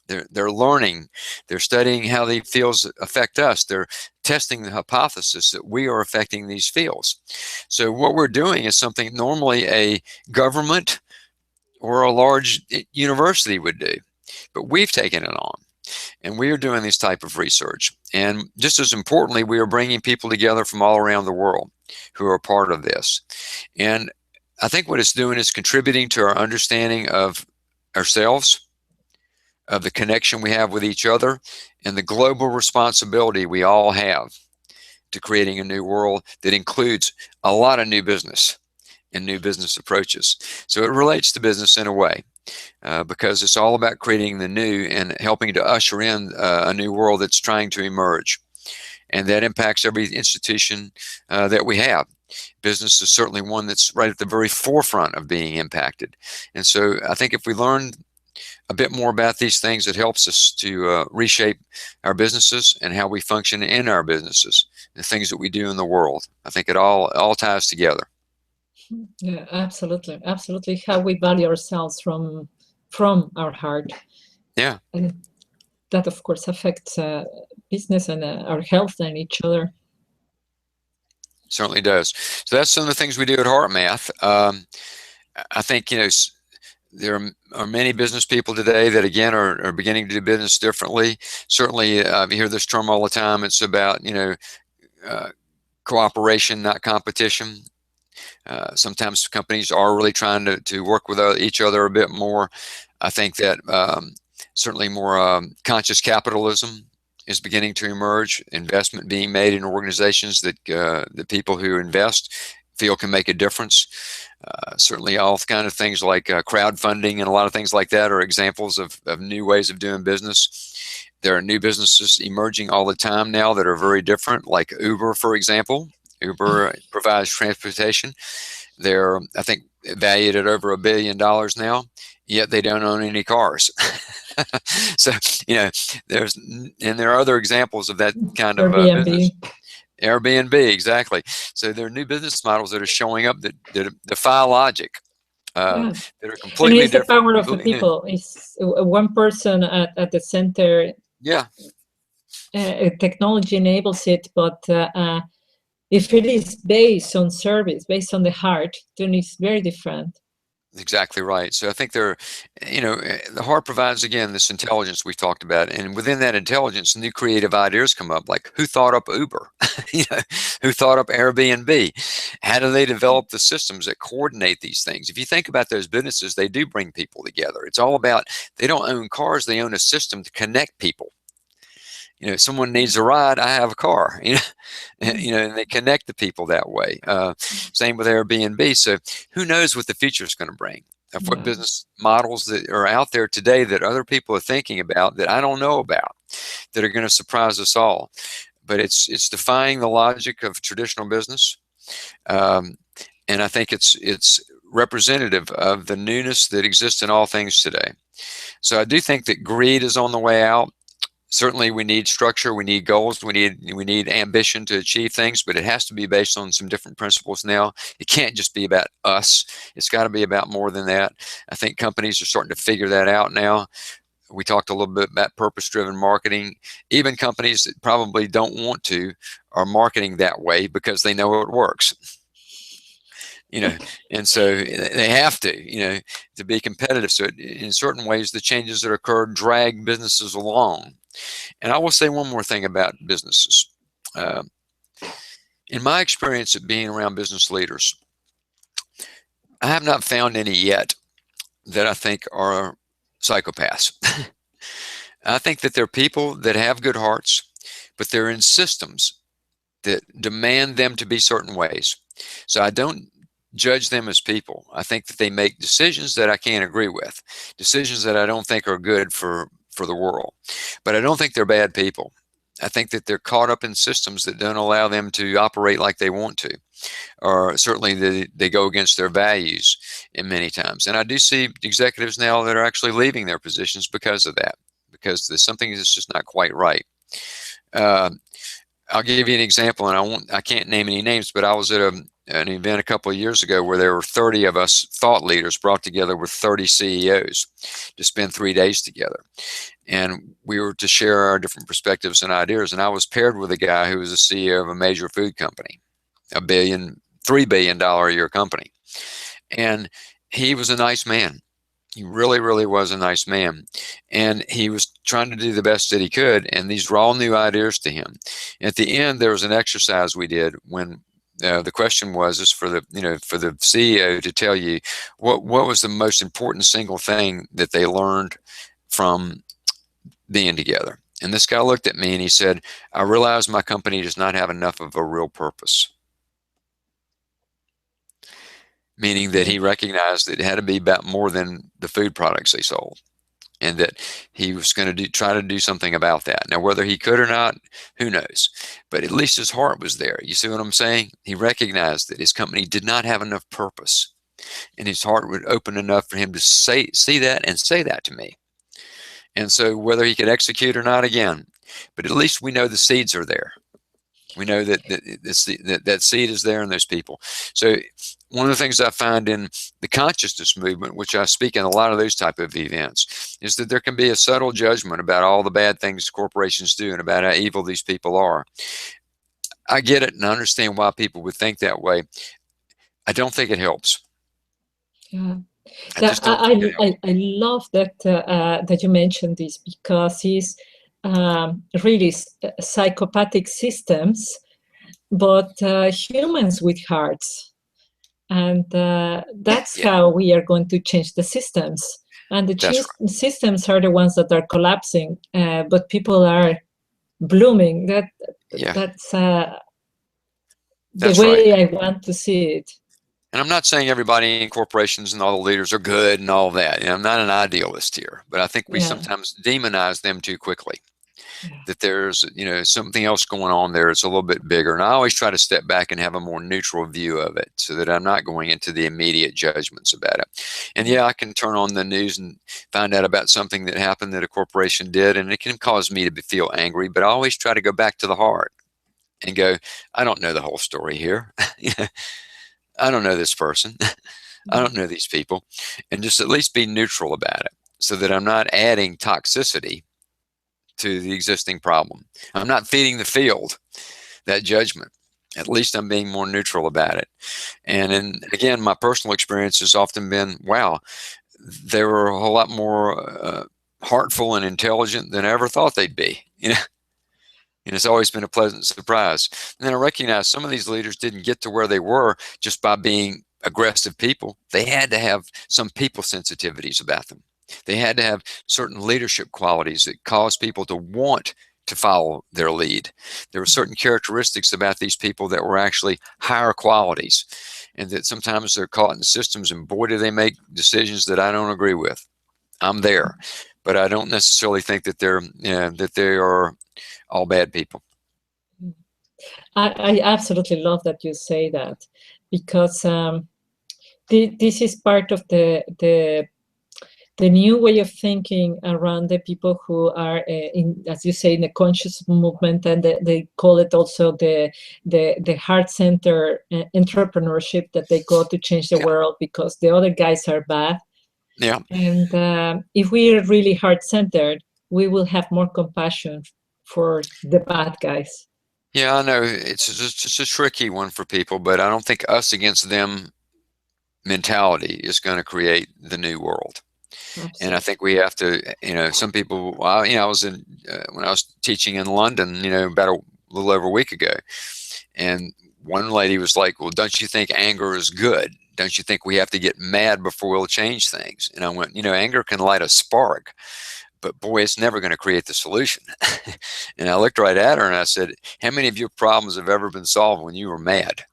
They're learning. They're studying how the fields affect us. They're testing the hypothesis that we are affecting these fields. So what we're doing is something normally a government or a large university would do, but we've taken it on. And we are doing this type of research. And just as importantly, we are bringing people together from all around the world who are a part of this. And I think what it's doing is contributing to our understanding of ourselves, of the connection we have with each other, and the global responsibility we all have to creating a new world that includes a lot of new business and new business approaches. So it relates to business in a way. Because it's all about creating the new and helping to usher in a new world that's trying to emerge. And that impacts every institution that we have. Business is certainly one that's right at the very forefront of being impacted. And so I think if we learn a bit more about these things, it helps us to reshape our businesses and how we function in our businesses, the things that we do in the world. I think it all ties together. Yeah, absolutely, absolutely. How we value ourselves from our heart. Yeah, and that of course affects business and our health and each other. Certainly does. So that's some of the things we do at HeartMath. I think there are many business people today that again are beginning to do business differently. Certainly, you hear this term all the time. It's about cooperation, not competition. Sometimes companies are really trying to work with each other a bit more. I think that certainly more conscious capitalism is beginning to emerge, investment being made in organizations that the people who invest feel can make a difference. Certainly all kind of things like crowdfunding and a lot of things like that are examples of new ways of doing business. There are new businesses emerging all the time now that are very different, like Uber, for example. Uber provides transportation. They're, I think, valued at over $1 billion now. yet they don't own any cars. So, you know, there are other examples of that kind of business. Airbnb. Airbnb, exactly. So there are new business models that are showing up that defy logic, Yeah. that are And completely it's the different. power of the people. It's one person at the center. Yeah, Technology enables it, but if it is based on service, based on the heart, then it's very different. exactly right. So I think the heart provides, again, this intelligence we've talked about, and within that intelligence, new creative ideas come up. Like, who thought up Uber? Who thought up Airbnb? How do they develop the systems that coordinate these things? If you think about those businesses, they do bring people together. It's all about, they don't own cars; they own a system to connect people. If someone needs a ride, I have a car. And they connect the people that way. Same with Airbnb. So who knows what the future is going to bring? Of what Yeah. business models that are out there today that other people are thinking about that I don't know about, that are going to surprise us all. But it's defying the logic of traditional business, and I think it's representative of the newness that exists in all things today. So I do think that greed is on the way out. Certainly we need structure, we need goals, we need ambition to achieve things, but it has to be based on some different principles now. It can't just be about us. It's got to be about more than that. I think companies are starting to figure that out now. We talked a little bit about purpose-driven marketing. Even companies that probably don't want to are marketing that way because they know it works. And so they have to be competitive. So in certain ways, the changes that occur drag businesses along. And I will say one more thing about businesses. In my experience of being around business leaders, I have not found any yet that I think are psychopaths. I think that they're people that have good hearts, but they're in systems that demand them to be certain ways. So I don't judge them as people. I think that they make decisions that I can't agree with, decisions that I don't think are good for the world. But I don't think they're bad people. I think that they're caught up in systems that don't allow them to operate like they want to, or certainly they go against their values in many times. And I do see executives now that are actually leaving their positions because of that, because there's something that's just not quite right. I'll give you an example, and I can't name any names, but I was at an event a couple of years ago where there were 30 of us thought leaders brought together with 30 CEOs to spend 3 days together. And we were to share our different perspectives and ideas. And I was paired with a guy who was a CEO of a major food company, $3 billion a year company. And he was a nice man. He really, really was a nice man. And he was trying to do the best that he could. And these were all new ideas to him. At the end, there was an exercise we did when the question is for the CEO to tell you what was the most important single thing that they learned from being together. And this guy looked at me and he said, I realize my company does not have enough of a real purpose. Meaning that he recognized that it had to be about more than the food products they sold, and that he was going to try to do something about that. Now, whether he could or not, who knows? But at least his heart was there. You see what I'm saying? He recognized that his company did not have enough purpose, and his heart would open enough for him to see that and say that to me. And so whether he could execute or not, again, but at least we know the seeds are there. We know that seed is there in those people. So one of the things I find in the consciousness movement, which I speak in a lot of those type of events, is that there can be a subtle judgment about all the bad things corporations do and about how evil these people are. I get it and I understand why people would think that way. I don't think it helps. Yeah. I just don't think it helps. I love that that you mentioned this, because it's really psychopathic systems, but humans with hearts. And that's how we are going to change the systems. And the systems are the ones that are collapsing, but people are blooming. That's the way I want to see it. And I'm not saying everybody in corporations and all the leaders are good and all that. I'm not an idealist here, but I think we sometimes demonize them too quickly. Yeah. that there's, something else going on there. It's a little bit bigger. And I always try to step back and have a more neutral view of it so that I'm not going into the immediate judgments about it. And yeah, I can turn on the news and find out about something that happened that a corporation did, and it can cause me to feel angry, but I always try to go back to the heart and go, I don't know the whole story here. I don't know this person. I don't know these people, and just at least be neutral about it so that I'm not adding toxicity to the existing problem. I'm not feeding the field that judgment. At least I'm being more neutral about it. And again, my personal experience has often been, wow, they were a whole lot more heartful and intelligent than I ever thought they'd be. And it's always been a pleasant surprise. And then I recognize some of these leaders didn't get to where they were just by being aggressive people. They had to have some people sensitivities about them. They had to have certain leadership qualities that caused people to want to follow their lead. There were certain characteristics about these people that were actually higher qualities, and that sometimes they're caught in the systems, and boy, do they make decisions that I don't agree with. I'm there, but I don't necessarily think that they are all bad people. I absolutely love that you say that, because this is part of the new way of thinking around the people who are in, as you say, in the conscious movement, and they call it also the heart center entrepreneurship, that they go to change the world because the other guys are bad. Yeah. And if we are really heart centered, we will have more compassion for the bad guys. Yeah, I know it's just a tricky one for people, but I don't think us against them mentality is going to create the new world. Absolutely. And I think we have to, some people, well, I was when I was teaching in London, about a little over a week ago, and one lady was like, well, don't you think anger is good? Don't you think we have to get mad before we'll change things? And I went, anger can light a spark, but boy, it's never going to create the solution. And I looked right at her and I said, how many of your problems have ever been solved when you were mad?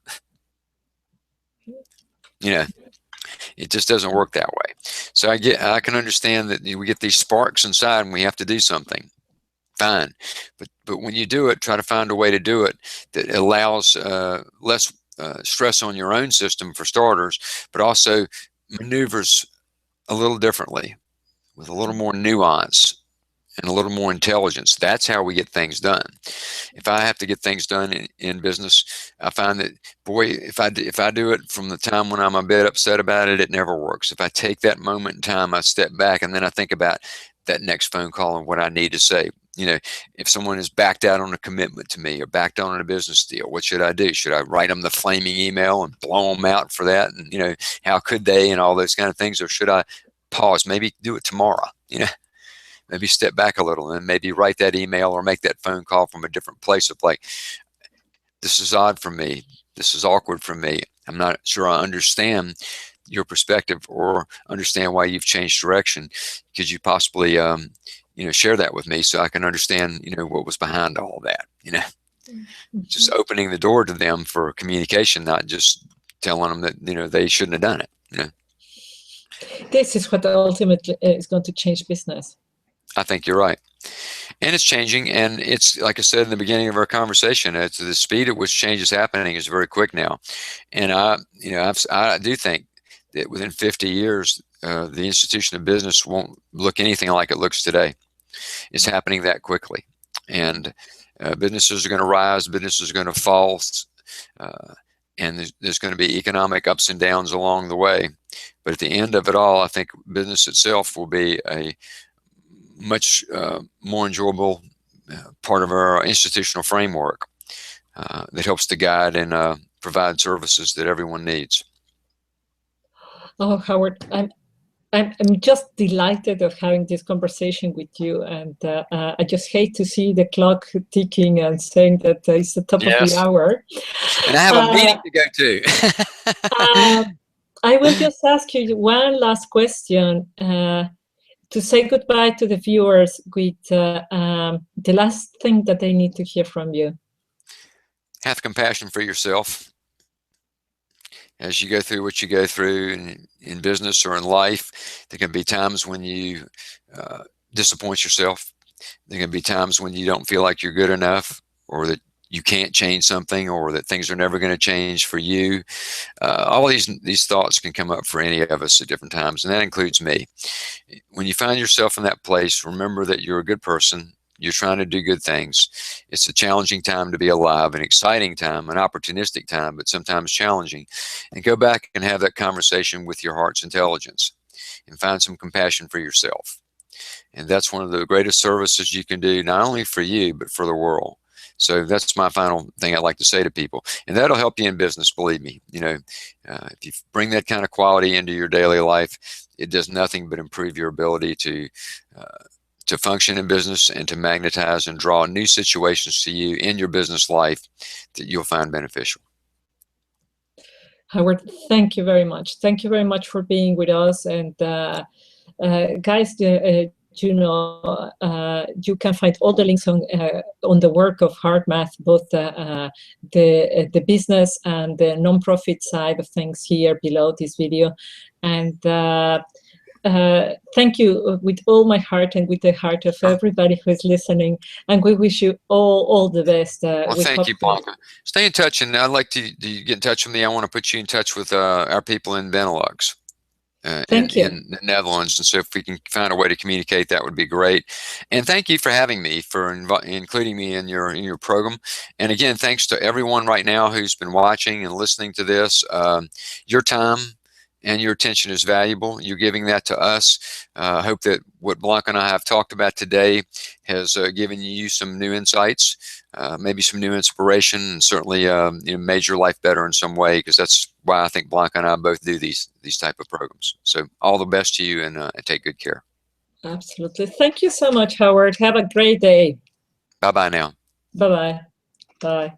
It just doesn't work that way. So I can understand that we get these sparks inside and we have to do something. Fine. But when you do it, try to find a way to do it that allows less stress on your own system, for starters, but also maneuvers a little differently with a little more nuance and a little more intelligence. That's how we get things done. If I have to get things done in business, I find that, boy, if I do it from the time when I'm a bit upset about it, it never works. If I take that moment in time, I step back and then I think about that next phone call and what I need to say. If someone has backed out on a commitment to me or backed out on a business deal, what should I do? Should I write them the flaming email and blow them out for that? And, how could they, and all those kind of things? Or should I pause, maybe do it tomorrow, maybe step back a little and maybe write that email or make that phone call from a different place of like, this is odd for me. This is awkward for me. I'm not sure I understand your perspective or understand why you've changed direction. Could you possibly, share that with me so I can understand, what was behind all that, just opening the door to them for communication, not just telling them that, they shouldn't have done it. This is what ultimately is going to change business. I think you're right. And it's changing. And it's, like I said in the beginning of our conversation, it's the speed at which change is happening is very quick now. And I do think that within 50 years, the institution of business won't look anything like it looks today. It's happening that quickly. And businesses are going to rise, businesses are going to fall, and there's going to be economic ups and downs along the way. But at the end of it all, I think business itself will be a much more enjoyable part of our institutional framework that helps to guide and provide services that everyone needs. Oh, Howard, I'm just delighted of having this conversation with you, and I just hate to see the clock ticking and saying that it's the top of the hour. And I have a meeting to go to. I will just ask you one last question to say goodbye to the viewers with the last thing that they need to hear from you. Have compassion for yourself. As you go through what you go through in business or in life, there can be times when you disappoint yourself. There are going to be times when you don't feel like you're good enough, or that you can't change something, or that things are never going to change for you. All these thoughts can come up for any of us at different times, and that includes me. When you find yourself in that place, remember that you're a good person. You're trying to do good things. It's a challenging time to be alive, an exciting time, an opportunistic time, but sometimes challenging. And go back and have that conversation with your heart's intelligence and find some compassion for yourself. And that's one of the greatest services you can do, not only for you, but for the world. So that's my final thing I'd like to say to people. And that'll help you in business, believe me. If you bring that kind of quality into your daily life, it does nothing but improve your ability to function in business and to magnetize and draw new situations to you in your business life that you'll find beneficial. Howard, thank you very much. Thank you very much for being with us. And guys, you can find all the links on the work of HeartMath, both the business and the nonprofit side of things here below this video. And thank you with all my heart and with the heart of everybody who is listening. And we wish you all the best. Well, thank you, Blanca. Stay in touch, and I'd like to get in touch with me. I want to put you in touch with our people in Benelux. In the Netherlands, and so if we can find a way to communicate, that would be great. And thank you for having me, for including me in your program. And again, thanks to everyone right now who's been watching and listening to this. Your time and your attention is valuable. You're giving that to us. I hope that what Blanca and I have talked about today has given you some new insights, maybe some new inspiration, and certainly made your life better in some way, because that's why I think Blanca and I both do these type of programs. So all the best to you, and take good care. Absolutely. Thank you so much, Howard. Have a great day. Bye-bye now. Bye-bye. Bye.